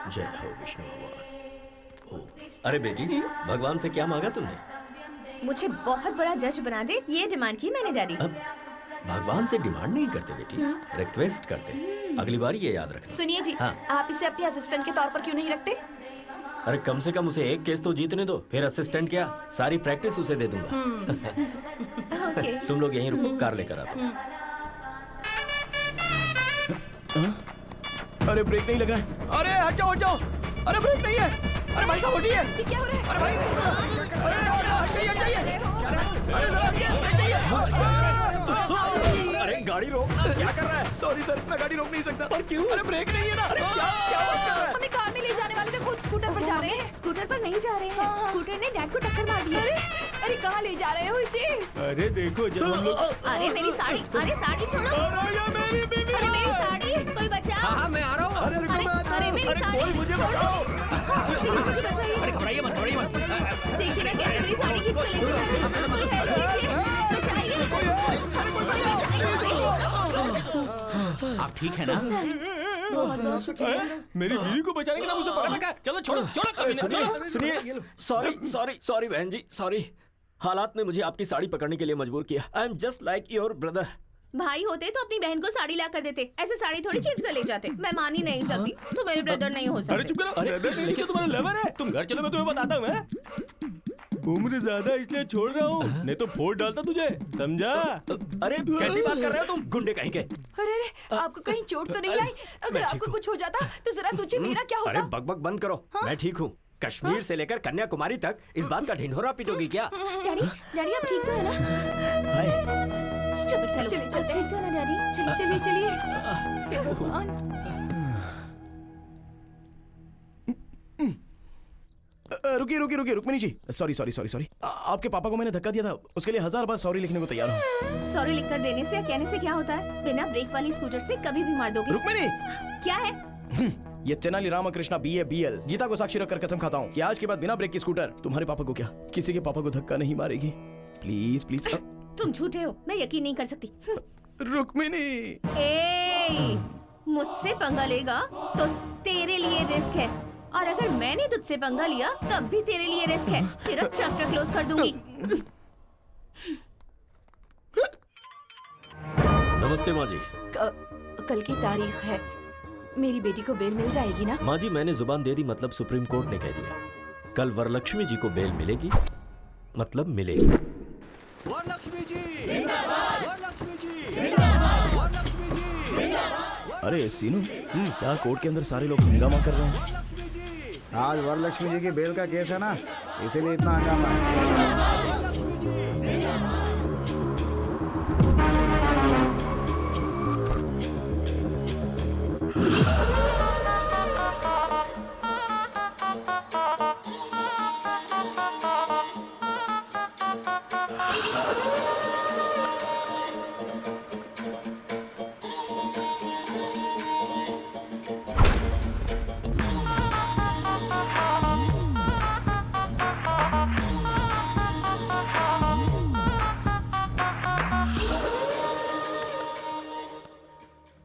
जय हो विष्णु भगवान। ओ, अरे बेटी, भगवान से क्या मांगा तुमने? मुझे बहुत बड़ा जज बना दे, ये डिमांड की मैंने डैडी। अब भगवान से डिमांड नहीं करते बेटी, रिक्वेस्ट करते। अगली बार ये याद रखना। सुनिए जी, हाँ। आप इसे अपने असिस्टेंट के तौर पर क्यों नहीं रखते? अरे कम से कम उसे एक केस तो जीतने दो, फिर असिस्टेंट क्या, सारी प्रैक्टिस उसे दे दूंगा। ओके। तुम लोग यहीं रुको, कार लेकर आता हूँ। अरे ब्रेक नहीं लग रहा है। अरे हट जाओ हट जाओ। अरे ब्रेक नहीं है। अरे भाई साहब उठिए। ये क्या हो रहा है? अरे भाई हट जाइए। अरे जरा ब्रेक नहीं है। अरे गाड़ी रोक, क्या कर रहा है? सॉरी सर, मैं गाड़ी रोक नहीं सकता। और क्यों? अरे ब्रेक नहीं है ना। अरे क्या क्या बात कर रहा है? हमें कार में ले जाने वाले थे, खुद स्कूटर पर जा रहे हैं। स्कूटर पर नहीं जा रहे हैं, स्कूटर ने डैड को टक्कर मार दी। अरे कहाँ ले जा रहे हो इसे? अरे देखो जब हम लोग। अरे मेरी साड़ी, अरे साड़ी छोड़ो। अरे ये मेरी बीवी। अरे मेरी साड़ी, कोई बचाओ। हाँ मैं आ रहा हूँ। अरे रुको, मैं आता हूँ। अरे मेरी अरे साड़ी कोई मुझे छोड़ो। बचाओ। मुझे बचाइए। अरे घबराइए मत घबराइए मत। देखिए ना कैसे मेरी साड़ी खींच के लेके जा रहे हैं। कोई हेल्प कीजिए, बचाइए। कोई बचाइए। आप ठीक है ना? बहुत बहुत शुक्रिया। मेरी बीवी को बचाने के नाम उसे पकड़ रखा है। चलो छोड़ो छोड़ो कभी नहीं, चलो। सुनिए, सॉरी सॉरी सॉरी बहन जी, सॉरी। हालात ने मुझे आपकी साड़ी पकड़ने के लिए मजबूर किया। I am just like your brother. भाई होते तो अपनी बहन को साड़ी ला कर देते, ऐसे साड़ी थोड़ी खींच कर ले जाते। मैं मान ही नहीं सकती, तो मेरे ब्रदर नहीं हो अरे सकते। चुप करो। अरे लेकिन तुम्हारा लवर है। तुम घर चलो, मैं तुम्हें बताता हूँ। मैं उम्र ज्यादा इसलिए छोड़ रहा हूँ, नहीं तो फोड़ डालता तुझे, समझा? अरे कैसी बात कर रहे हो तुम, गुंडे कहीं के? अरे आपको कहीं चोट तो नहीं आई? अगर आपको कुछ हो जाता तो जरा सोचिए मेरा क्या अरे होता। बकबक बंद करो। मैं ठीक हूँ। कश्मीर से लेकर कन्याकुमारी तक इस बात का ढिंढोरा पीटोगी क्या? डैडी, डैडी आप ठीक तो है ना? Stupid fellow. चलिए, चलते हैं। ठीक तो है ना डैडी? चलिए चलिए। हे भगवान। रुकिए रुकिए रुकिए Rukmini ji, sorry sorry sorry sorry. आपके पापा को मैंने धक्का दिया था, उसके लिए 1000 बार सॉरी लिखने को तैयार हूँ। सॉरी लिखकर देने से या कहने से क्या होता है? बिना ब्रेक वाली स्कूटर से कभी भी मार दोगे। रुक्मिणी, क्या है? ये तेनाली रामकृष्णा BA BL गीता को साक्षी रखकर कसम खाता हूँ कि आज के बाद बिना ब्रेक की स्कूटर तुम्हारे पापा को क्या, किसी के पापा को धक्का नहीं मारेगी। Please please. तुम झूठे हो, मैं यकीन नहीं कर सकती। रुक्मिणी। ए, मुझसे पंगा लेगा तो तेरे लिए रिस्क है, और अगर मैंने तुझसे पंगा लिया तब भी तेरे लिए रिस्क है। तेरा चैप्टर क्लोज कर दूंगी। नमस्ते माँ जी। कल की तारीख है, मेरी बेटी को बेल मिल जाएगी ना? माँ जी मैंने जुबान दे दी, मतलब सुप्रीम कोर्ट ने कह दिया कल वरलक्ष्मी जी को बेल मिलेगी, मतलब मिलेगी। वरलक्ष्मी जी जिंदाबाद, वरलक्ष्मी जी जिंदाबाद, वरलक्ष्मी जी जिंदाबाद। अरे सीनू, क्या कोर्ट के अंदर सारे लोग हंगामा कर रहे हैं? आज वरलक्ष्मी जी की बेल का केस है ना, इसीलिए इतना हंगामा है।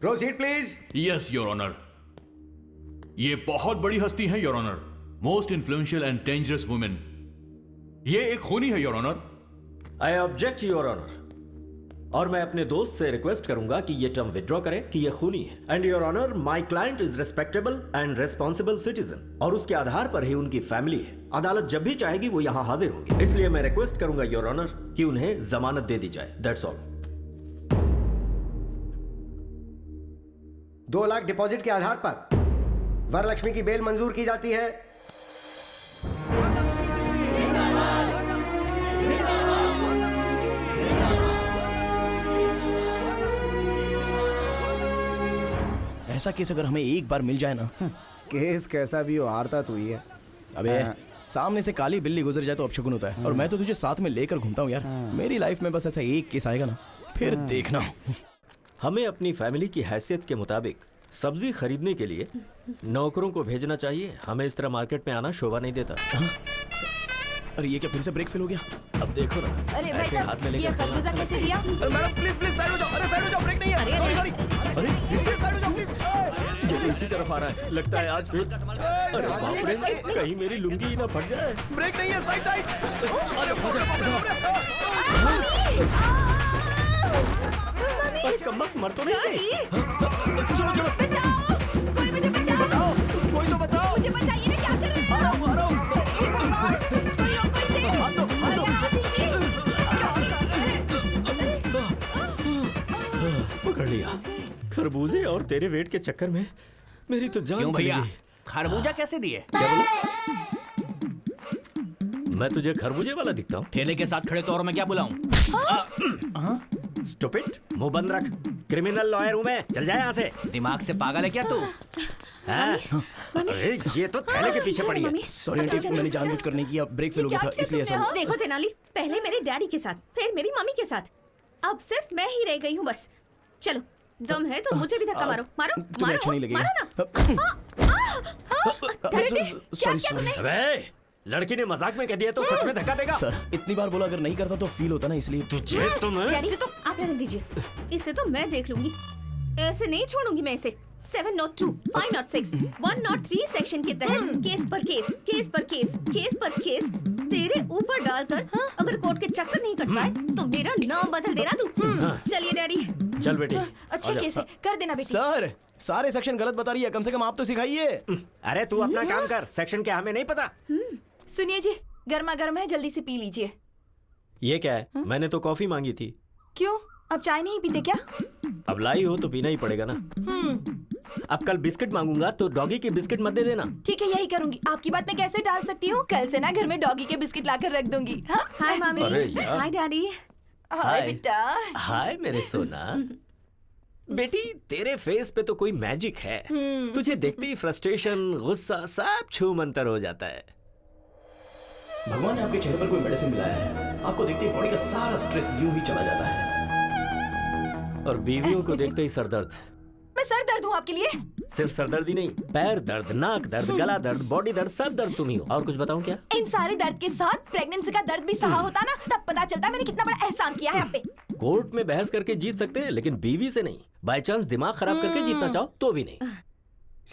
Proceed please. Yes your honour. ये बहुत बड़ी हस्ती है your honour, most influential and dangerous women. ये एक खूनी है your honour. I object your honour, और मैं अपने दोस्त से रिक्वेस्ट करूंगा कि ये टर्म विड्रॉ करें कि ये खूनी है। And your honour, my client is respectable and responsible citizen, और उसके आधार पर ही उनकी फैमिली है। अदालत जब भी चाहेगी वो यहाँ हाजिर होगी, इसलिए मैं रिक्वेस्ट करूंगा योर ऑनर कि उन्हें जमानत दे दी जाए। That's all. 2 लाख डिपॉजिट के आधार पर वरलक्ष्मी की बेल मंजूर की जाती है। ऐसा केस अगर हमें एक बार मिल जाए ना। केस कैसा भी हो, हारता तू ही है। अबे सामने से काली बिल्ली गुजर जाए तो अपशकुन होता है, और मैं तो तुझे साथ में लेकर घूमता हूँ यार। मेरी लाइफ में बस ऐसा एक केस आएगा ना, फिर देखना। हमें अपनी फैमिली की हैसियत के मुताबिक सब्जी खरीदने के लिए नौकरों को भेजना चाहिए। हमें इस तरह मार्केट में आना शोभा नहीं देता। अरे ये क्या फिर से ब्रेक फेल हो गया? अब देखो ना, अरे भाई ऐसे हाथ में साहब, ये लेकर चलना। खरबूजा कैसे दिया? अरे मैडम प्लीज प्लीज साइड हो जाओ। अरे साइड हो जाओ, ब्रेक नहीं है। Sorry sorry. अरे फिर से साइड हो जाओ प्लीज। इसी तरफ आ रहा है, लगता है आज। अरे बाप रे, कहीं मेरी लुंगी ही ना फट जाए। ब्रेक नहीं है, साइड साइड। कम्बख्त मर तो नहीं? चलो चलो, बचाओ, कोई मुझे बचाओ। कोई तो बचाओ। मुझे बचाइए ना, क्या कर रहे हैं आप? आ रहा हूँ। हे भगवान, कोई रोको इसे। हाथ दो, हाथ दो। अरे हाथ दीजिए। क्या कर रहे हैं? पकड़ लिया। खरबूजे और तेरे वेट के चक्कर में मेरी तो जान क्यों चली भैया, गई। खरबूजा कैसे दिए? क्या बोला? मैं तुझे खरबूजे वाला दिखता हूँ? ठेले के साथ खड़े तो और मैं क्या बुलाऊं? स्टूपिड, मुंह बंद रख। क्रिमिनल लॉयर हूँ मैं, चल जाए यहाँ से। दिमाग से पागल है क्या तू? हाँ? अरे ये तो थैले के पीछे पड़ी है। मम्मी, सॉरी आंटी, मैंने जानबूझ कर नहीं किया, ब्रेक फेल हो गया था इसलिए ऐसा हुआ। देखो तेनाली, पहले मेरे डैडी के साथ, फिर मेरी मम्मी के साथ, अब सिर्फ मैं ही रह गई हूँ बस। चलो, दम है तो मुझे भी धक्का मारो, मारो, तुम्हें मारो, अच्छा नहीं लगेगा। मारो ना। डैडी, क्या सॉरी किया तुमने? अबे, लड़की ने मजाक में कह दिया तो सच में धक्का देगा? सर, इतनी बार बोला अगर नहीं करता तो फील होता ना, इसलिए। तुझे तो मैं डैडी, तो आप रहने दीजिए, इसे तो मैं देख लूंगी, ऐसे नहीं छोड़ूंगी मैं इसे। 702, 506, 103 सेक्शन के तहत केस पर केस, केस पर केस, केस पर केस तेरे ऊपर डालकर अगर कोर्ट के चक्कर नहीं कट पाए तो मेरा नाम बदल देना तू। चलिए डैडी। चल बेटी। अच्छे केस है, कर देना बेटी। सर, सारे सेक्शन गलत बता रही है, कम से कम आप तो सिखाइए। अरे तू अपना काम कर, सेक्शन क्या हमें नहीं पता। सुनिए जी, गर्मा गर्म है, जल्दी से पी लीजिए। ये क्या है? मैंने तो कॉफी मांगी थी। क्यों, अब चाय नहीं पीते क्या? अब लाई हो तो पीना ही पड़ेगा ना। अब कल बिस्किट मांगूंगा तो डॉगी के बिस्किट मत दे देना। ठीक है, यही करूंगी। आपकी बात मैं कैसे टाल सकती हूँ? कल से ना घर में डॉगी के बिस्किट लाकर रख दूंगी। हाँ? हाय मामी। अरे यार। हाय डैडी। हाय बेटा। हाय मेरे सोना। बेटी, तेरे फेस पे तो कोई मैजिक है। तुझे देखते ही फ्रस्ट्रेशन, गुस्सा सब छू मंतर हो जाता है। भगवान ने आपके चेहरे पर कोई मेडिसिन मिलाया है, आपको देखते ही बॉडी का सारा स्ट्रेस यूं ही चला जाता है। और बीवियों को देखते ही सरदर्द। मैं सर दर्द हूँ आपके लिए? सिर्फ सरदर्द ही नहीं, पैर दर्द, नाक दर्द, गला दर्द, बॉडी दर्द, सब दर्द तुम ही हो। और कुछ बताऊं क्या? इन सारे दर्द के साथ प्रेगनेंसी का दर्द भी सहा होता ना, तब पता चलता मैंने कितना बड़ा एहसान किया है आप पे। कोर्ट में बहस करके जीत सकते हैं, लेकिन बीवी से नहीं। बाय चांस दिमाग खराब करके जीतना चाहो तो भी नहीं।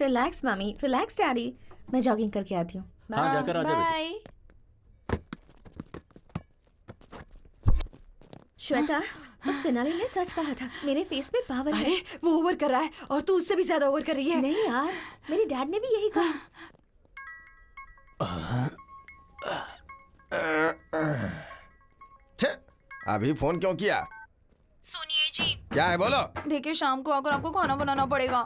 रिलैक्स मामी, रिलैक्स डैडी, मैं जॉगिंग करके आती हूँ। हाँ, जाकर आजा बेटी। बाय। श्वेता, उस तेनाली ने सच कहा था, मेरे फेस में पावर है। अरे वो ओवर कर रहा है और तू उससे भी ज्यादा ओवर कर रही है। नहीं यार, मेरे डैड ने भी यही कहा। अभी फोन क्यों किया? सुनिए जी, क्या है बोलो? देखिए शाम को आकर आपको खाना बनाना पड़ेगा।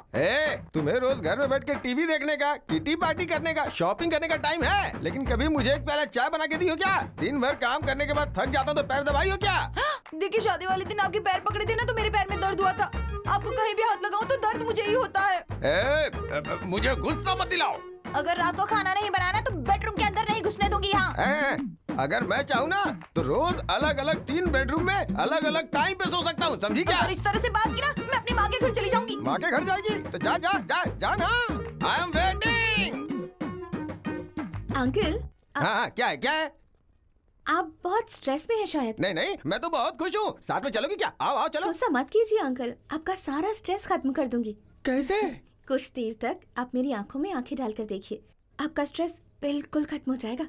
तुम्हें रोज घर में बैठ के टीवी देखने का, किटी पार्टी करने का, शॉपिंग करने का टाइम है, लेकिन कभी मुझे एक प्याला चाय बना के दी हो क्या? दिन भर काम करने के बाद थक जाता हूं तो पैर दबाई हो क्या? देखिए शादी वाले दिन आपके पैर पकड़े थे ना, तो मेरे पैर में दर्द हुआ था। आपको कहीं भी हाथ लगाऊं तो दर्द मुझे ही होता है। मुझे गुस्सा मत दिलाओ। अगर रात को खाना नहीं बनाना तो बेडरूम के अंदर नहीं घुसने दूंगी यहाँ। अगर मैं चाहूँ ना तो रोज अलग अलग 3 बेडरूम में अलग अलग टाइम पे सो सकता हूँ, समझी क्या? अगर इस तरह से बात की ना, मैं अपनी माँ के घर चली जाऊंगी। माँ के घर जाएगी तो जा जा जा जा ना। I am waiting. अंकल, हाँ, क्या है क्या है? आप बहुत स्ट्रेस में हैं शायद। नहीं नहीं, मैं तो बहुत खुश हूँ। साथ में चलोगी क्या? आओ आओ चलो। गुस्सा मत कीजिए अंकल, आपका सारा स्ट्रेस खत्म कर दूंगी। कैसे? कुछ देर तक आप मेरी आंखों में आंखें डालकर देखिए, आपका स्ट्रेस बिल्कुल खत्म हो जाएगा।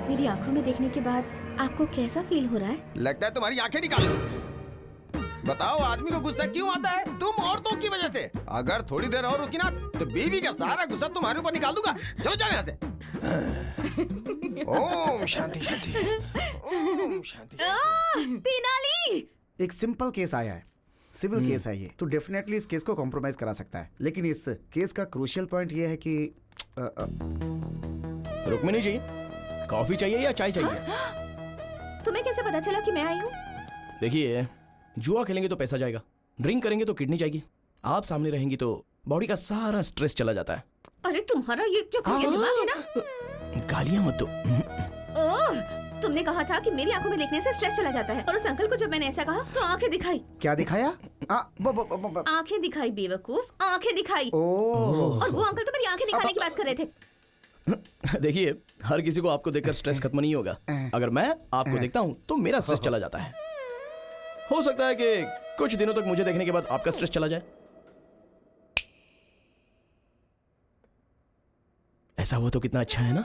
मेरी आंखों में देखने के बाद आपको कैसा फील हो रहा है? लगता है तुम्हारी आंखें निकालो। बताओ, आदमी को गुस्सा क्यों आता है? तुम औरतों की वजह से। अगर थोड़ी देर और रुकी ना तो बीवी का सारा गुस्सा तुम्हारे ऊपर निकाल दूंगा। चलो जाओ यहाँ से। ओम शांति शांति, ओम शांति। तेनाली, एक सिंपल केस आया है, सिविल केस है ये, तो डेफिनेटली इस केस को कॉम्प्रोमाइज करा सकता है। लेकिन इस केस का क्रूशियल पॉइंट ये है कि रुक्मिणी जी, कॉफी चाहिए या चाय चाहिए? तुम्हें कैसे पता चला कि मैं आई हूँ? देखिए, जुआ खेलेंगे तो पैसा जाएगा, ड्रिंक करेंगे तो किडनी जाएगी, आप सामने रहेंगी तो बॉडी का सारा स्ट्रेस चला जाता है। अरे तुम्हारा ये जो दिमाग है ना। गालियां मत दो। ओह, तुमने कहा था कि मेरी आंखों में देखने से स्ट्रेस चला जाता है, और उस अंकल को जब मैंने ऐसा कहा तो आंखें दिखाई। क्या दिखाया? आंखें दिखाई बेवकूफ, आंखें दिखाई। ओह, और वो अंकल तो मेरी आंखें दिखाने की बात कर रहे थे। देखिए, हर किसी को आपको देखकर स्ट्रेस खत्म नहीं होगा। अगर मैं आपको देखता हूँ तो मेरा स्ट्रेस चला जाता है। हो सकता है कि कुछ दिनों तक मुझे देखने के बाद आपका स्ट्रेस चला जाए। ऐसा हुआ तो कितना अच्छा है ना।